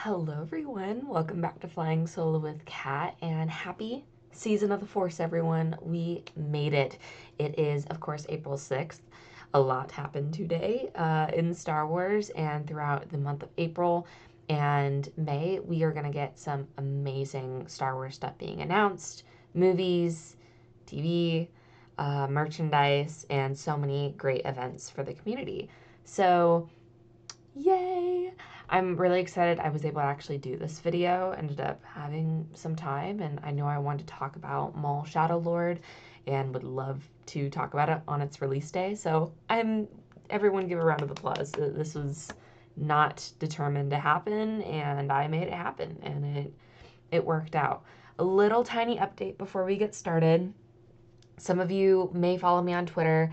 Hello everyone, welcome back to Flying Solo with Kat, and happy Season of the Force everyone. We made it. It is, of course, April 6th. A lot happened today in Star Wars and throughout the month of April and May. We are going to get some amazing Star Wars stuff being announced, movies, TV, merchandise, and so many great events for the community. So, yay! I'm really excited I was able to actually do this video. Ended up having some time, and I know I wanted to talk about Maul Shadow Lord and would love to talk about it on its release day. So everyone give a round of applause. This was not determined to happen, and I made it happen, and it worked out. A little tiny update before we get started. Some of you may follow me on Twitter.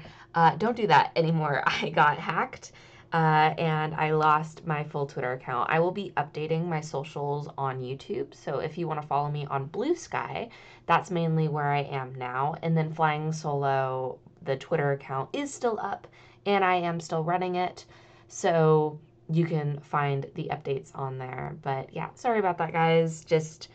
Don't do that anymore. I got hacked and I lost my full Twitter account. I will be updating my socials on YouTube. So if you want to follow me on Blue Sky, that's mainly where I am now. And then Flying Solo, the Twitter account is still up and I am still running it. So you can find the updates on there. But yeah, sorry about that, guys. Just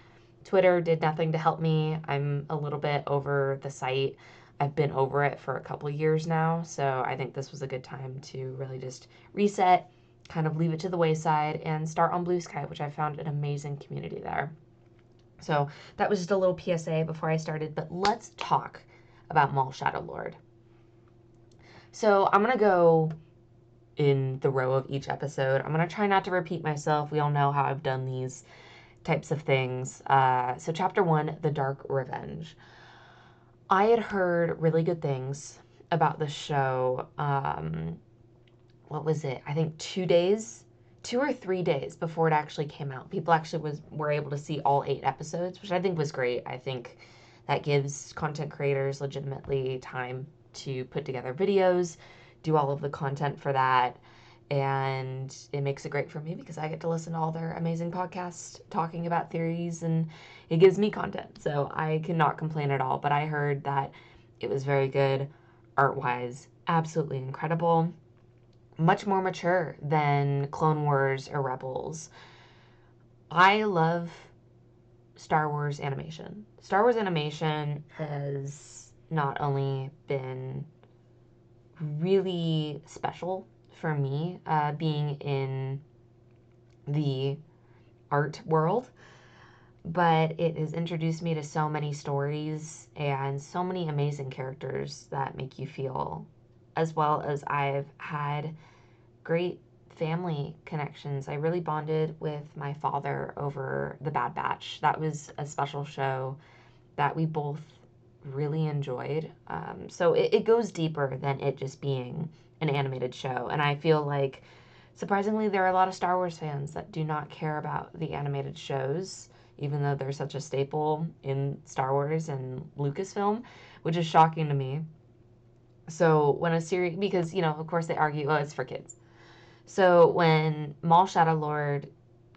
Twitter did nothing to help me. I'm a little bit over the site. I've been over it for a couple years now, so I think this was a good time to really just reset, kind of leave it to the wayside, and start on Blue Sky, which I found an amazing community there. So that was just a little PSA before I started, but let's talk about Maul Shadow Lord. So I'm going to go in the row of each episode. I'm going to try not to repeat myself. We all know how I've done these types of things. So chapter 1, The Dark Revenge. I had heard really good things about the show. What was it? I think 2 or 3 days before it actually came out. People actually were able to see all 8 episodes, which I think was great. I think that gives content creators legitimately time to put together videos, do all of the content for that, and it makes it great for me because I get to listen to all their amazing podcasts talking about theories, and it gives me content. So I cannot complain at all. But I heard that it was very good, art-wise, absolutely incredible, much more mature than Clone Wars or Rebels. I love Star Wars animation. Star Wars animation has not only been really special for me, being in the art world, but it has introduced me to so many stories and so many amazing characters that make you feel, as well as I've had great family connections. I really bonded with my father over The Bad Batch. That was a special show that we both really enjoyed. So it goes deeper than it just being an animated show. And I feel like, surprisingly, there are a lot of Star Wars fans that do not care about the animated shows, even though they're such a staple in Star Wars and Lucasfilm, which is shocking to me. So when a series, because, of course they argue, oh, it's for kids. So when Maul Shadow Lord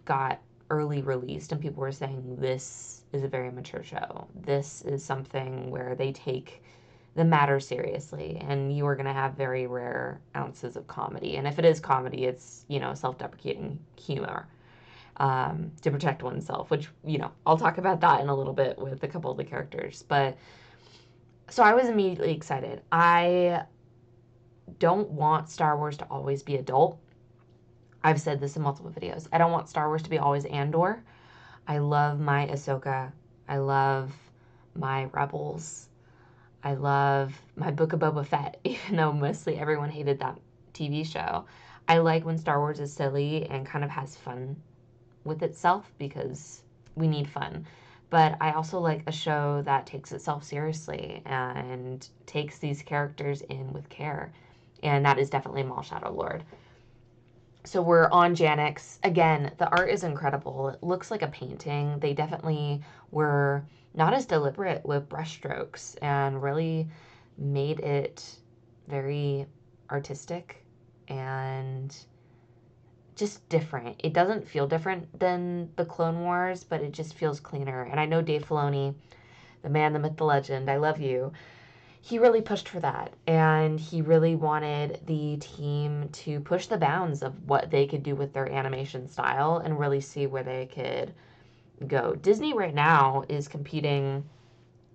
got early released and people were saying this is a very mature show, this is something where they take the matter seriously, and you are going to have very rare ounces of comedy. And if it is comedy, it's, self-deprecating humor to protect oneself, which, I'll talk about that in a little bit with a couple of the characters. But so I was immediately excited. I don't want Star Wars to always be adult. I've said this in multiple videos. I don't want Star Wars to be always Andor. I love my Ahsoka. I love my Rebels. I love my Book of Boba Fett, even though mostly everyone hated that TV show. I like when Star Wars is silly and kind of has fun with itself because we need fun. But I also like a show that takes itself seriously and takes these characters in with care. And that is definitely Maul Shadow Lord. So we're on Janix. Again, the art is incredible. It looks like a painting. They definitely were not as deliberate with brushstrokes and really made it very artistic and just different. It doesn't feel different than the Clone Wars, but it just feels cleaner. And I know Dave Filoni, the man, the myth, the legend, I love you. he really pushed for that, and he really wanted the team to push the bounds of what they could do with their animation style and really see where they could go. Disney right now is competing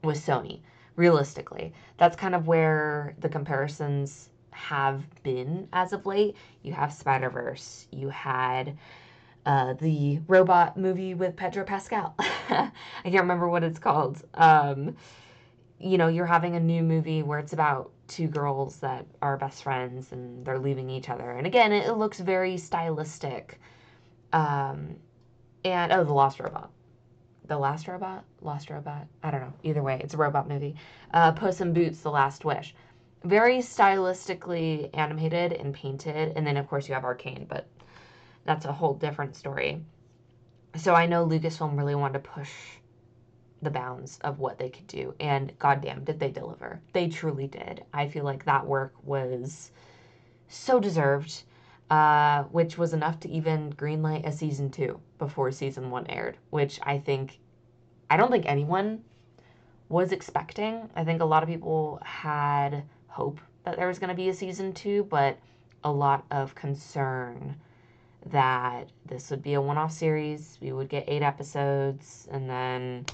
with Sony, realistically. That's kind of where the comparisons have been as of late. You have Spider-Verse, you had the robot movie with Pedro Pascal. I can't remember what it's called. You're having a new movie where it's about two girls that are best friends and they're leaving each other. And again, it looks very stylistic. Um, and The Lost Robot. The Last Robot? Lost Robot? I don't know. Either way, it's a robot movie. Puss in Boots: The Last Wish. Very stylistically animated and painted. And then, of course, you have Arcane, but that's a whole different story. So I know Lucasfilm really wanted to push the bounds of what they could do, and goddamn, did they deliver. They truly did. I feel like that work was so deserved, which was enough to even greenlight a season 2 before season 1 aired, which I don't think anyone was expecting. I think a lot of people had hope that there was going to be a season 2, but a lot of concern that this would be a one-off series. We would get 8 episodes, and then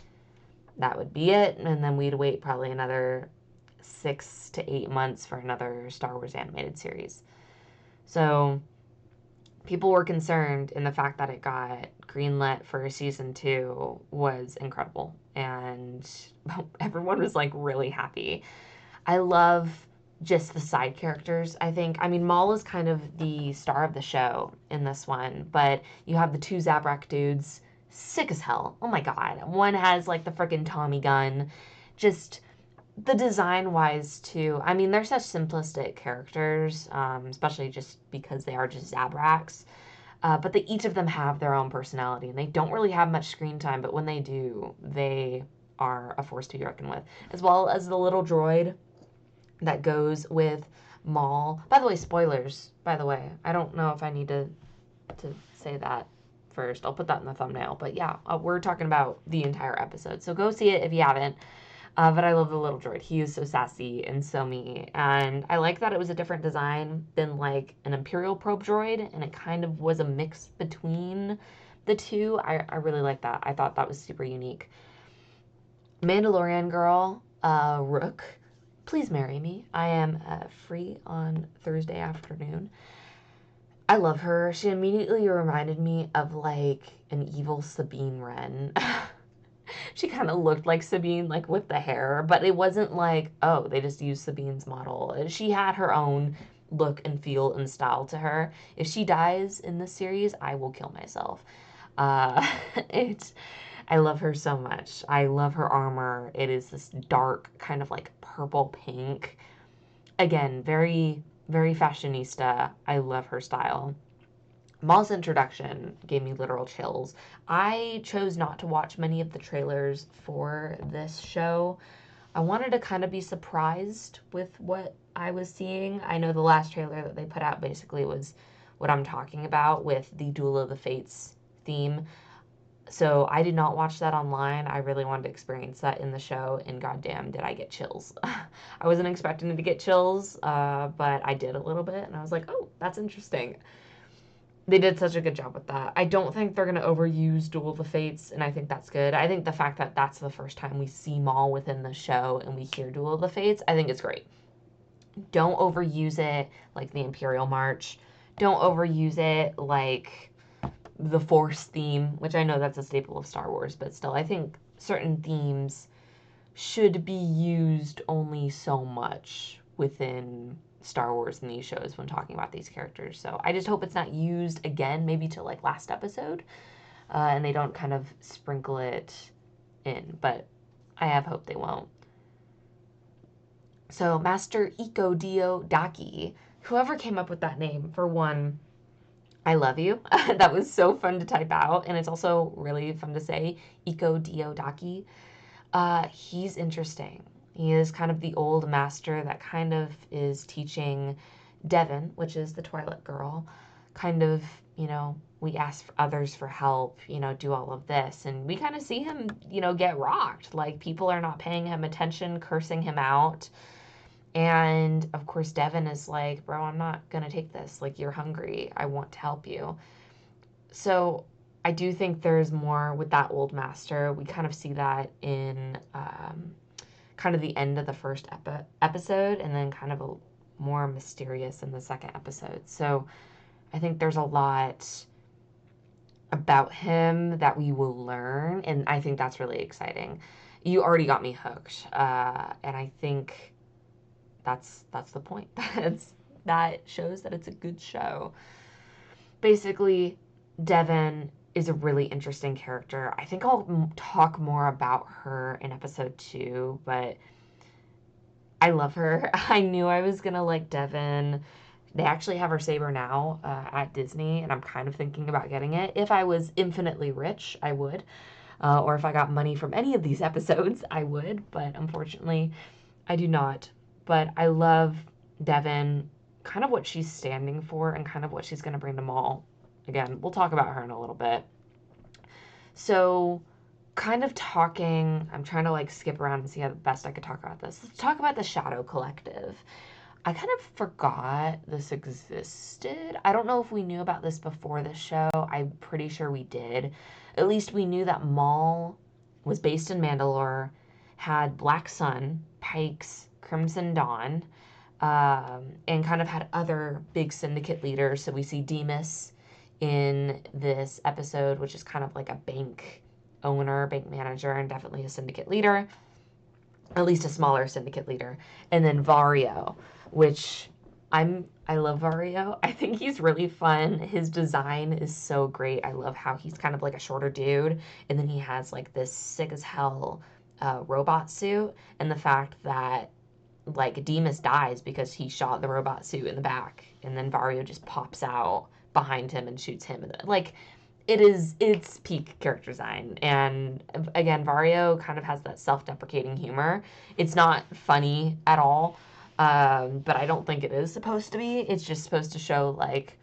that would be it. And then we'd wait probably another 6 to 8 months for another Star Wars animated series. So people were concerned, and the fact that it got greenlit for season 2 was incredible. And everyone was like really happy. I love just the side characters, I think. I mean, Maul is kind of the star of the show in this one, but you have the two Zabrak dudes, sick as hell. Oh my god. One has like the freaking Tommy gun. Just the design wise too. I mean, they're such simplistic characters, especially just because they are just Zabraks. But each of them have their own personality, and they don't really have much screen time, but when they do, they are a force to be reckoned with. As well as the little droid that goes with Maul. By the way, spoilers, by the way. I don't know if I need to say that first. I'll put that in the thumbnail. But yeah, we're talking about the entire episode. So go see it if you haven't. But I love the little droid. He is so sassy and so me. And I like that it was a different design than like an Imperial probe droid. And it kind of was a mix between the two. I really like that. I thought that was super unique. Mandalorian girl, Rook. Please marry me. I am free on Thursday afternoon. I love her. She immediately reminded me of like an evil Sabine Wren. She kind of looked like Sabine, like with the hair, but it wasn't like, oh, they just used Sabine's model. She had her own look and feel and style to her. If she dies in this series, I will kill myself. Uh, it's I love her so much. I love her armor. It is this dark, kind of like purple pink. Again, very, very fashionista. I love her style. Maul's introduction gave me literal chills. I chose not to watch many of the trailers for this show. I wanted to kind of be surprised with what I was seeing. I know the last trailer that they put out basically was what I'm talking about with the Duel of the Fates theme. So I did not watch that online. I really wanted to experience that in the show, and goddamn, did I get chills. I wasn't expecting to get chills, but I did a little bit, and I was like, oh, that's interesting. They did such a good job with that. I don't think they're going to overuse Duel of the Fates, and I think that's good. I think the fact that that's the first time we see Maul within the show and we hear Duel of the Fates, I think it's great. Don't overuse it like the Imperial March. Don't overuse it like the Force theme, which I know that's a staple of Star Wars, but still, I think certain themes should be used only so much within Star Wars and these shows when talking about these characters. So I just hope it's not used again, maybe to like last episode, and they don't kind of sprinkle it in, but I have hope they won't. So Master Iko Dio Daki, whoever came up with that name, for one, I love you. That was so fun to type out, and it's also really fun to say, Iko Dio Daki. He's interesting. He is kind of the old master that kind of is teaching Devon, which is the Twilight girl, kind of, we ask others for help, do all of this. And we kind of see him, get rocked. Like, people are not paying him attention, cursing him out. And of course, Devin is like, bro, I'm not going to take this. Like, you're hungry. I want to help you. So I do think there's more with that old master. We kind of see that in kind of the end of the first episode, and then kind of a more mysterious in the second episode. So I think there's a lot about him that we will learn, and I think that's really exciting. You already got me hooked, and I think that's the point. That shows that it's a good show. Basically, Devin is a really interesting character. I think I'll talk more about her in episode 2, but I love her. I knew I was gonna like Devin. They actually have her saber now at Disney, and I'm kind of thinking about getting it. If I was infinitely rich, I would. Or if I got money from any of these episodes, I would. But unfortunately, I do not. But I love Devin, kind of what she's standing for, and kind of what she's going to bring to Maul. Again, we'll talk about her in a little bit. So, kind of talking, I'm trying to like skip around and see how the best I could talk about this. Let's talk about the Shadow Collective. I kind of forgot this existed. I don't know if we knew about this before the show. I'm pretty sure we did. At least we knew that Maul was based in Mandalore, had Black Sun, Pikes, Crimson Dawn, and kind of had other big syndicate leaders. So we see Demas in this episode, which is kind of like a bank owner, bank manager, and definitely a syndicate leader, at least a smaller syndicate leader. And then Vario, which I love Vario. I think he's really fun. His design is so great. I love how he's kind of like a shorter dude, and then he has like this sick as hell robot suit, and the fact that like Demas dies because he shot the robot suit in the back, and then Vario just pops out behind him and shoots him. Like, it's peak character design. And again, Vario kind of has that self-deprecating humor. It's not funny at all, but I don't think it is supposed to be. It's just supposed to show like,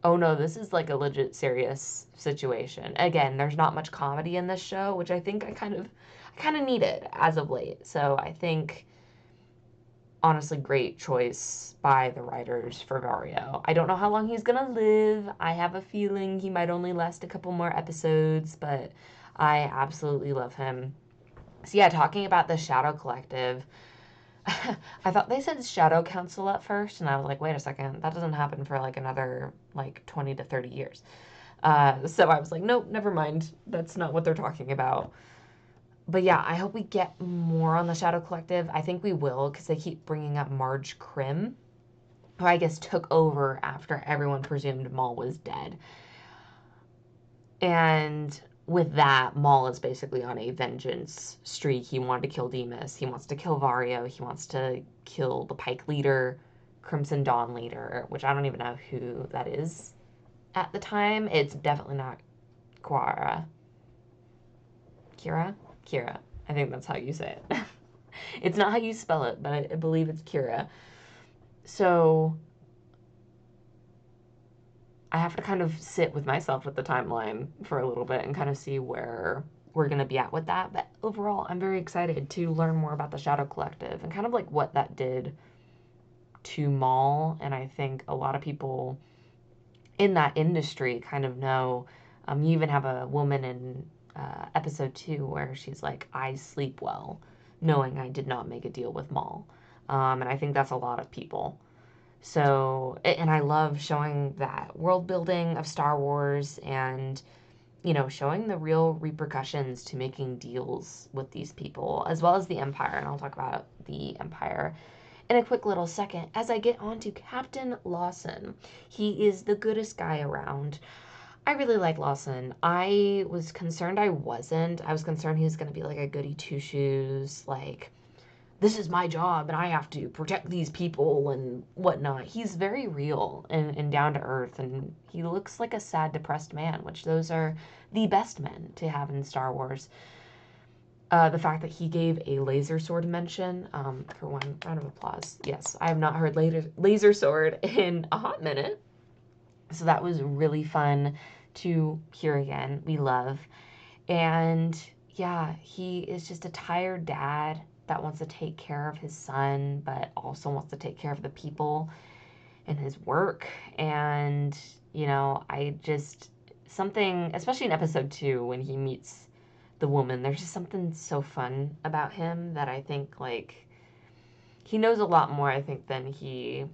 oh no, this is like a legit serious situation. Again, there's not much comedy in this show, which I think I kind of needed as of late. So I think honestly great choice by the writers for Vario. I don't know how long he's gonna live. I have a feeling he might only last a couple more episodes, but I absolutely love him. So yeah, talking about the Shadow Collective, I thought they said Shadow Council at first, and I was like, wait a second, that doesn't happen for like another like 20 to 30 years. So I was like, nope, never mind. That's not what they're talking about. But yeah, I hope we get more on the Shadow Collective. I think we will, because they keep bringing up Marge Krim, who I guess took over after everyone presumed Maul was dead. And with that, Maul is basically on a vengeance streak. He wanted to kill Demas. He wants to kill Vario. He wants to kill the Pike leader, Crimson Dawn leader, which I don't even know who that is at the time. It's definitely not Quara. Kira? Kira. I think that's how you say it. It's not how you spell it, but I believe it's Kira. So I have to kind of sit with myself with the timeline for a little bit and kind of see where we're going to be at with that. But overall, I'm very excited to learn more about the Shadow Collective and kind of like what that did to Maul. And I think a lot of people in that industry kind of know. You even have a woman in episode 2 where she's like, I sleep well, knowing I did not make a deal with Maul. And I think that's a lot of people. So, and I love showing that world building of Star Wars and, showing the real repercussions to making deals with these people, as well as the Empire. And I'll talk about the Empire in a quick little second as I get on to Captain Lawson. He is the goodest guy around. I really like Lawson. I was concerned I wasn't. I was concerned he was going to be like a goody two shoes, like, this is my job and I have to protect these people and whatnot. He's very real and down to earth, and he looks like a sad, depressed man, which those are the best men to have in Star Wars. The fact that he gave a laser sword mention, for one, round of applause. Yes, I have not heard laser sword in a hot minute. So that was really fun to hear again. We love. And yeah, he is just a tired dad that wants to take care of his son, but also wants to take care of the people in his work. And, you know, I just, something, especially in episode 2, when he meets the woman, there's just something so fun about him that I think, like, he knows a lot more, I think, than he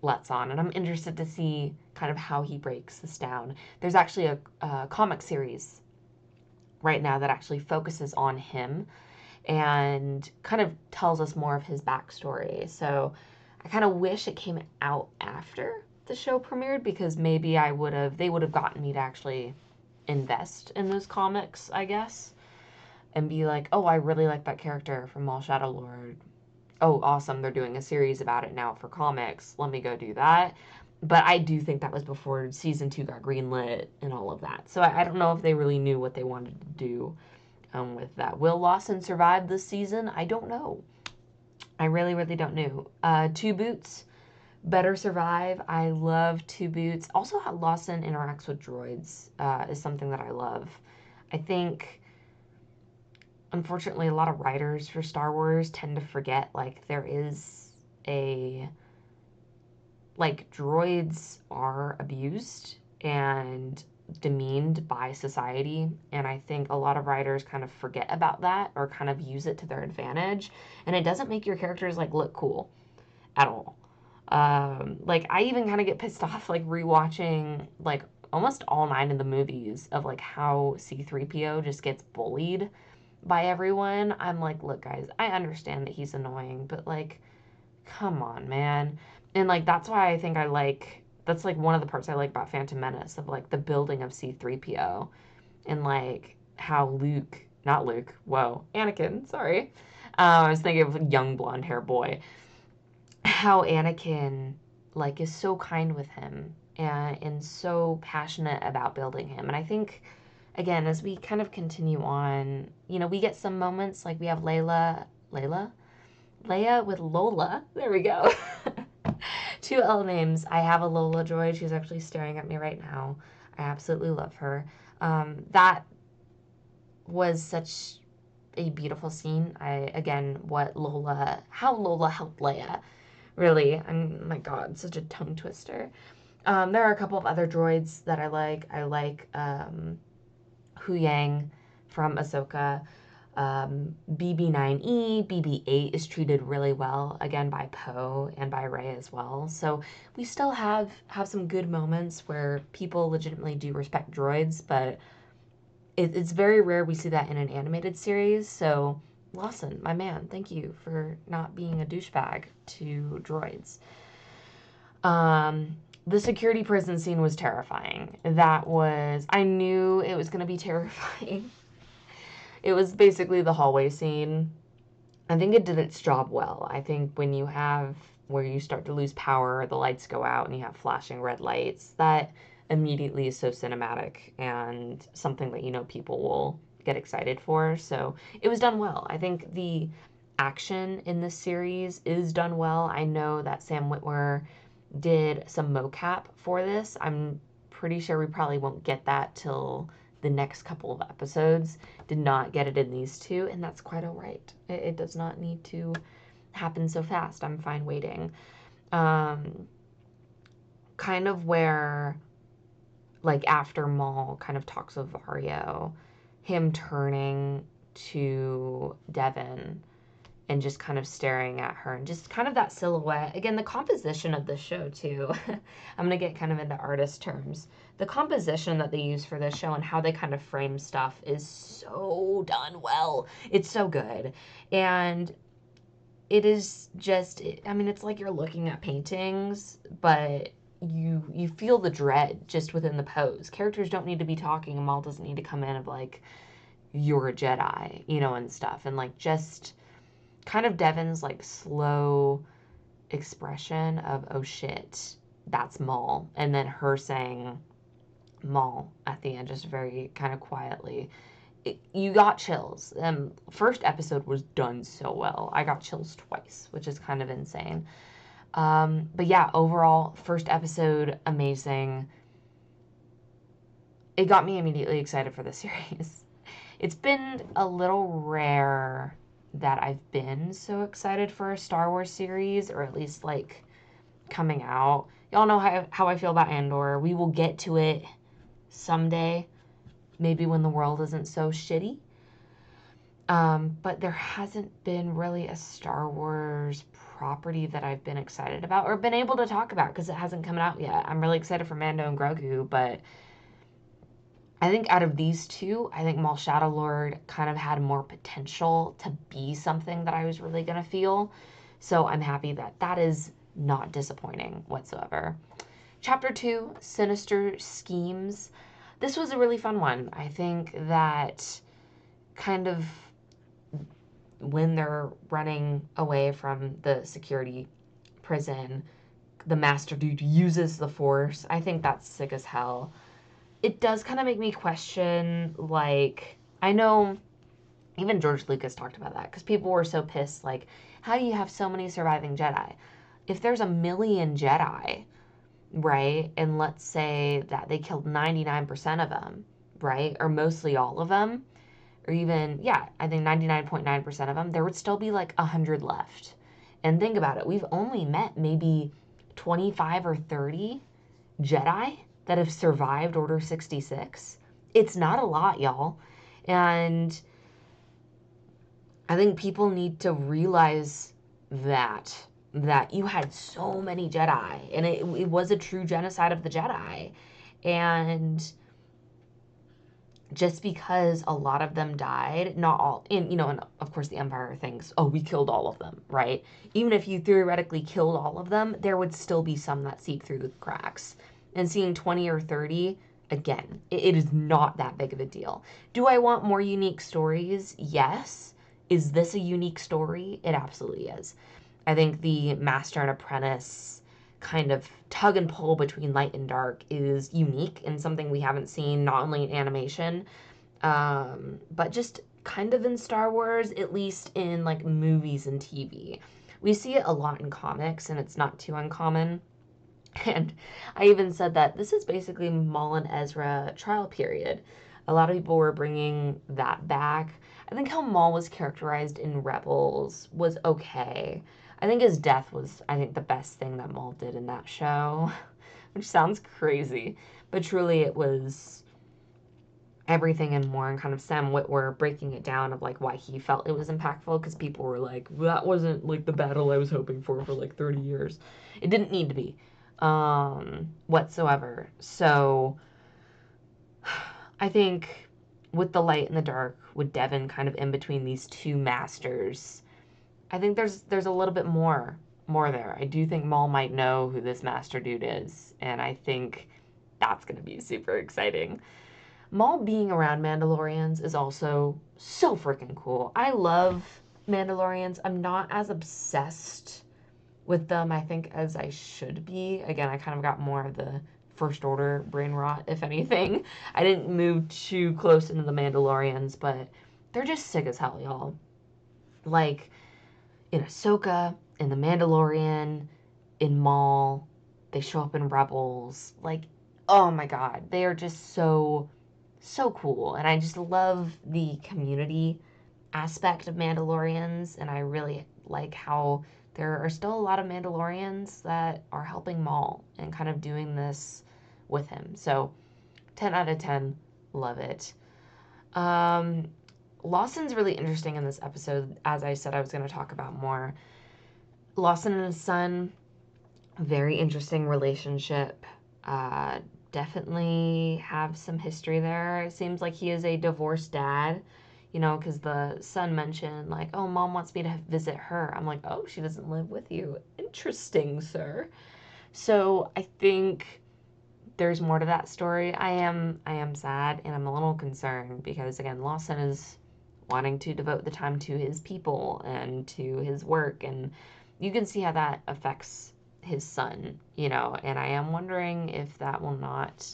lets on. And I'm interested to see kind of how he breaks this down. There's actually a comic series right now that actually focuses on him and kind of tells us more of his backstory. So I kind of wish it came out after the show premiered, because maybe they would have gotten me to actually invest in those comics, I guess, and be like, oh, I really like that character from Maul Shadow Lord. Oh, awesome, they're doing a series about it now for comics. Let me go do that. But I do think that was before season 2 got greenlit and all of that. So I don't know if they really knew what they wanted to do with that. Will Lawson survive this season? I don't know. I really, really don't know. Two Boots better survive. I love Two Boots. Also, how Lawson interacts with droids is something that I love. I think, unfortunately, a lot of writers for Star Wars tend to forget, like, there is a, like, droids are abused and demeaned by society, and I think a lot of writers kind of forget about that or kind of use it to their advantage, and it doesn't make your characters, like, look cool at all. Like, I even kind of get pissed off, like, rewatching, like, almost all 9 of the movies of, like, how C-3PO just gets bullied by everyone. I'm like, look, guys, I understand that he's annoying, but, like, come on, man. And, like, that's why I think that's, like, one of the parts I like about Phantom Menace, of, like, the building of C-3PO, and, like, how Anakin, sorry. I was thinking of a young blonde hair boy. How Anakin, like, is so kind with him and so passionate about building him. And I think, again, as we kind of continue on, you know, we get some moments, like, we have Leia with Lola. There we go. 2 L names. I have a Lola droid. She's actually staring at me right now. I absolutely love her. That was such a beautiful scene. How Lola helped Leia. Really, my God, such a tongue twister. There are a couple of other droids that I like. I like Hu Yang from Ahsoka. BB-9E, BB-8 is treated really well, again, by Poe and by Rey as well. So we still have some good moments where people legitimately do respect droids, but it's very rare we see that in an animated series. So Lawson, my man, thank you for not being a douchebag to droids. The security prison scene was terrifying. I knew it was going to be terrifying. It was basically the hallway scene. I think it did its job well. I think when you have where you start to lose power, the lights go out, and you have flashing red lights, that immediately is so cinematic and something that, you know, people will get excited for. So it was done well. I think the action in this series is done well. I know that Sam Witwer did some mocap for this. I'm pretty sure we probably won't get that till the next couple of episodes. Did not get it in these 2, and that's quite all right. It does not need to happen so fast. I'm fine waiting. Kind of where, like, after Maul kind of talks with Vario, him turning to Devin and just kind of staring at her, and just kind of that silhouette. Again, the composition of the show, too. I'm going to get kind of into artist terms. The composition that they use for this show and how they kind of frame stuff is so done well. It's so good. And it is just, I mean, it's like you're looking at paintings, but you feel the dread just within the pose. Characters don't need to be talking, and Maul doesn't need to come in of, like, you're a Jedi, you know, and stuff. And, like, just kind of Devin's, like, slow expression of, oh shit, that's Maul, and then her saying Maul at the end, just very kind of quietly. You got chills. First episode was done so well. I got chills twice, which is kind of insane. But yeah, overall, first episode, amazing. It got me immediately excited for the series. It's been a little rare that I've been so excited for a Star Wars series, or at least like coming out. Y'all know how I feel about Andor. We will get to it someday, maybe when the world isn't so shitty. But there hasn't been really a Star Wars property that I've been excited about or been able to talk about because it hasn't come out yet. I'm really excited for Mando and Grogu, but I think out of these two, I think Maul Shadow Lord kind of had more potential to be something that I was really going to feel. So I'm happy that that is not disappointing whatsoever. Chapter 2, Sinister Schemes. This was a really fun one. I think that kind of when they're running away from the security prison, the master dude uses the Force. I think that's sick as hell. It does kind of make me question, like, I know even George Lucas talked about that because people were so pissed, like, how do you have so many surviving Jedi? If there's 1,000,000 Jedi, right, and let's say that they killed 99% of them, right, or mostly all of them, or even, yeah, I think 99.9% of them, there would still be like 100 left. And think about it, we've only met maybe 25 or 30 Jedi that have survived Order 66. It's not a lot, y'all. And I think people need to realize that you had so many Jedi, and it was a true genocide of the Jedi. And just because a lot of them died, not all, and of course the Empire thinks, oh, we killed all of them, right? Even if you theoretically killed all of them, there would still be some that seep through the cracks. And seeing 20 or 30, again, it is not that big of a deal. Do I want more unique stories? Yes. Is this a unique story? It absolutely is. I think the master and apprentice kind of tug and pull between light and dark is unique and something we haven't seen not only in animation, but just kind of in Star Wars, at least in like movies and TV. We see it a lot in comics, and it's not too uncommon. And I even said that this is basically Maul and Ezra trial period. A lot of people were bringing that back. I think how Maul was characterized in Rebels was okay. I think his death was, I think, the best thing that Maul did in that show, which sounds crazy, but truly it was everything and more. And kind of Sam Witwer breaking it down of like why he felt it was impactful, because people were like, that wasn't like the battle I was hoping for like 30 years. It didn't need to be whatsoever. So I think with the light and the dark, with Devin kind of in between these two masters, I think there's a little bit more there. I do think Maul might know who this master dude is, and I think that's going to be super exciting. Maul being around Mandalorians is also so freaking cool. I love Mandalorians. I'm not as obsessed with them, I think, as I should be. Again, I kind of got more of the First Order brain rot, if anything. I didn't move too close into the Mandalorians, but they're just sick as hell, y'all. Like, in Ahsoka, in The Mandalorian, in Maul, they show up in Rebels. Like, oh my god, they are just so, so cool. And I just love the community aspect of Mandalorians, and I really like how there are still a lot of Mandalorians that are helping Maul and kind of doing this with him. So 10 out of 10, love it. Lawson's really interesting in this episode. As I said, I was going to talk about more. Lawson and his son, very interesting relationship. Definitely have some history there. It seems like he is a divorced dad, because the son mentioned, like, oh, mom wants me to visit her. I'm like, oh, she doesn't live with you. Interesting, sir. So I think there's more to that story. I am sad, and I'm a little concerned because, again, Lawson is wanting to devote the time to his people and to his work, and you can see how that affects his son, and I am wondering if that will not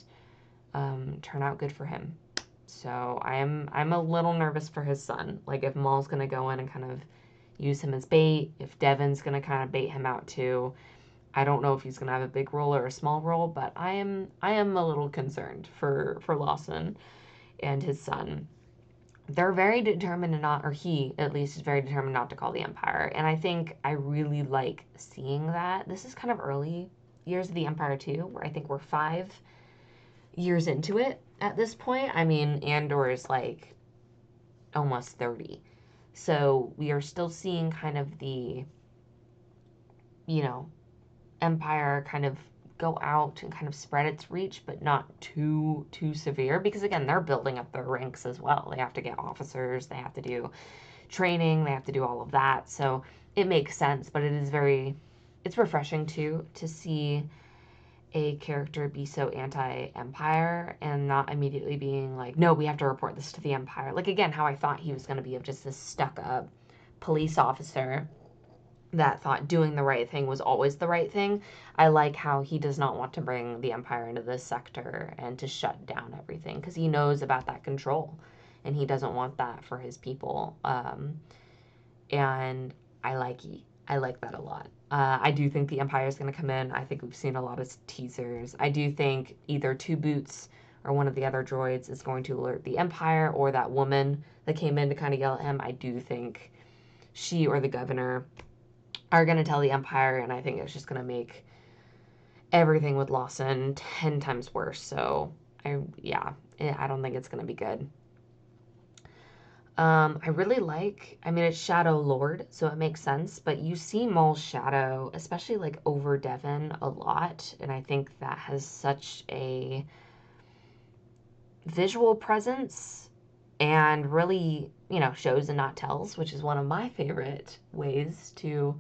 turn out good for him. So I'm a little nervous for his son. Like, if Maul's gonna go in and kind of use him as bait, if Devin's gonna kind of bait him out too. I don't know if he's gonna have a big role or a small role, but I am a little concerned for Lawson and his son. they're very determined to not, or he at least is very determined not to call the Empire. And I think I really like seeing that. This is kind of early years of the Empire too, where I think we're 5 years into it at this point. I mean, Andor is like almost 30. So we are still seeing kind of the, you know, Empire kind of go out and kind of spread its reach, but not too severe, because again, they're building up their ranks as well. They have to get officers, they have to do training, they have to do all of that. So it makes sense, but it's refreshing too to see a character be so anti-Empire and not immediately being like, no, we have to report this to the Empire. Like, again, how I thought he was going to be of just this stuck-up police officer that thought doing the right thing was always the right thing. I like how he does not want to bring the Empire into this sector and to shut down everything, because he knows about that control and he doesn't want that for his people. And I like that a lot. I do think the Empire is going to come in. I think we've seen a lot of teasers. I do think either Two Boots or one of the other droids is going to alert the Empire, or that woman that came in to kind of yell at him. I do think she or the governor are going to tell the Empire, and I think it's just going to make everything with Lawson 10 times worse. So, I don't think it's going to be good. I really like, I mean, it's Shadow Lord, so it makes sense, but you see Maul's shadow, especially like over Devon a lot, and I think that has such a visual presence and really, shows and not tells, which is one of my favorite ways to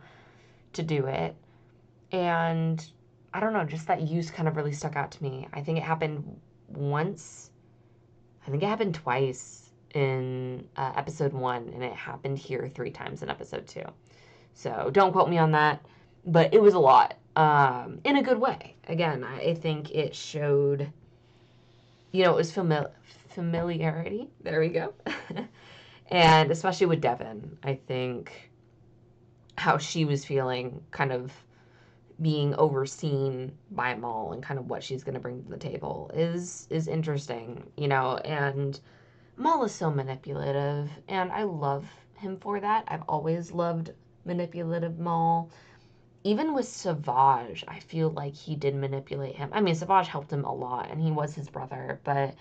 do it. And I don't know, just that use kind of really stuck out to me. I think it happened once. I think it happened twice in episode 1, and it happened here 3 times in episode 2. So don't quote me on that, but it was a lot, in a good way. Again, I think it showed, it was familiarity. There we go. And especially with Devon, I think how she was feeling kind of being overseen by Maul and kind of what she's going to bring to the table is interesting, and Maul is so manipulative, and I love him for that. I've always loved manipulative Maul. Even with Savage, I feel like he did manipulate him. I mean, Savage helped him a lot, and he was his brother, but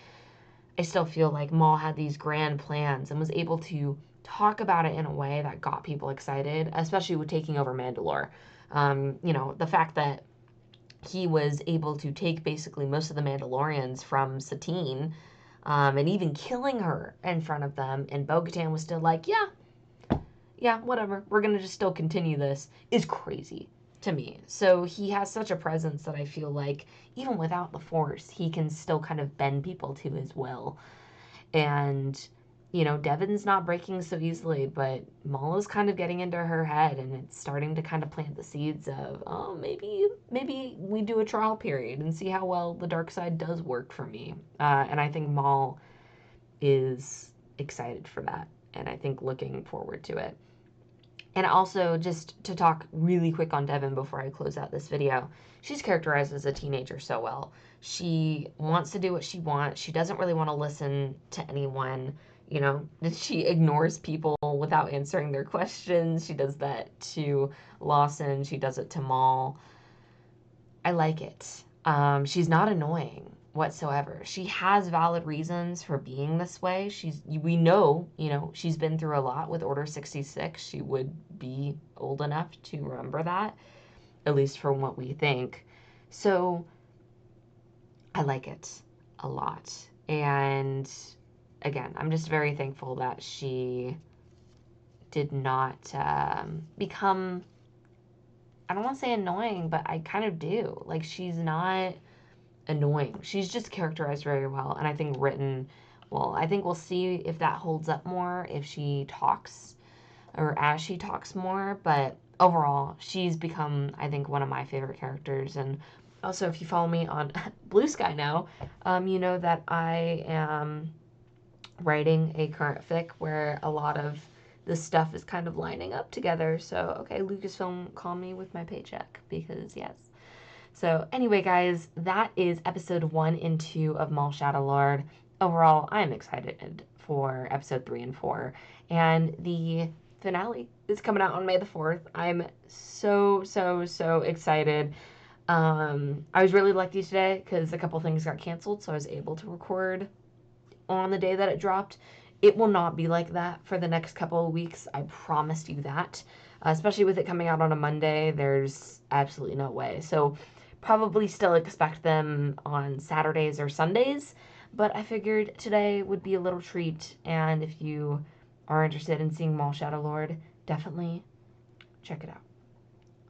I still feel like Maul had these grand plans and was able to talk about it in a way that got people excited, especially with taking over Mandalore. The fact that he was able to take basically most of the Mandalorians from Satine, and even killing her in front of them, and Bo-Katan was still like, yeah, whatever, we're gonna just still continue this, is crazy to me. So he has such a presence that I feel like even without the Force, he can still kind of bend people to his will. And Devon's not breaking so easily, but Maul is kind of getting into her head, and it's starting to kind of plant the seeds of, oh, maybe we do a trial period and see how well the dark side does work for me. And I think Maul is excited for that, and I think looking forward to it. And also, just to talk really quick on Devon before I close out this video, she's characterized as a teenager so well. She wants to do what she wants. She doesn't really want to listen to anyone. She ignores people without answering their questions. She does that to Lawson. She does it to Maul. I like it. She's not annoying whatsoever. She has valid reasons for being this way. We know, she's been through a lot with Order 66. She would be old enough to remember that, at least from what we think. So I like it a lot. And again, I'm just very thankful that she did not become, I don't want to say annoying, but I kind of do. Like, she's not annoying. She's just characterized very well, and I think written well. I think we'll see if that holds up more if she talks, or as she talks more, but overall, she's become, I think, one of my favorite characters. And also, if you follow me on Blue Sky now, you know that I am writing a current fic where a lot of this stuff is kind of lining up together. So, okay, Lucasfilm, call me with my paycheck, because yes. So anyway, guys, that is episode 1 and 2 of Maul Shadow Lord. overall, I'm excited for episode 3 and 4. And the finale is coming out on May the 4th. I'm so, so, so excited. I was really lucky today because a couple things got canceled, so I was able to record on the day that it dropped. It will not be like that for the next couple of weeks. I promised you that. Especially with it coming out on a Monday, there's absolutely no way. So probably still expect them on Saturdays or Sundays, but I figured today would be a little treat, and if you are interested in seeing Maul Shadow Lord, definitely check it out.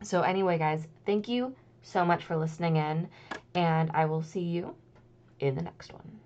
So anyway, guys, thank you so much for listening in, and I will see you in the next one.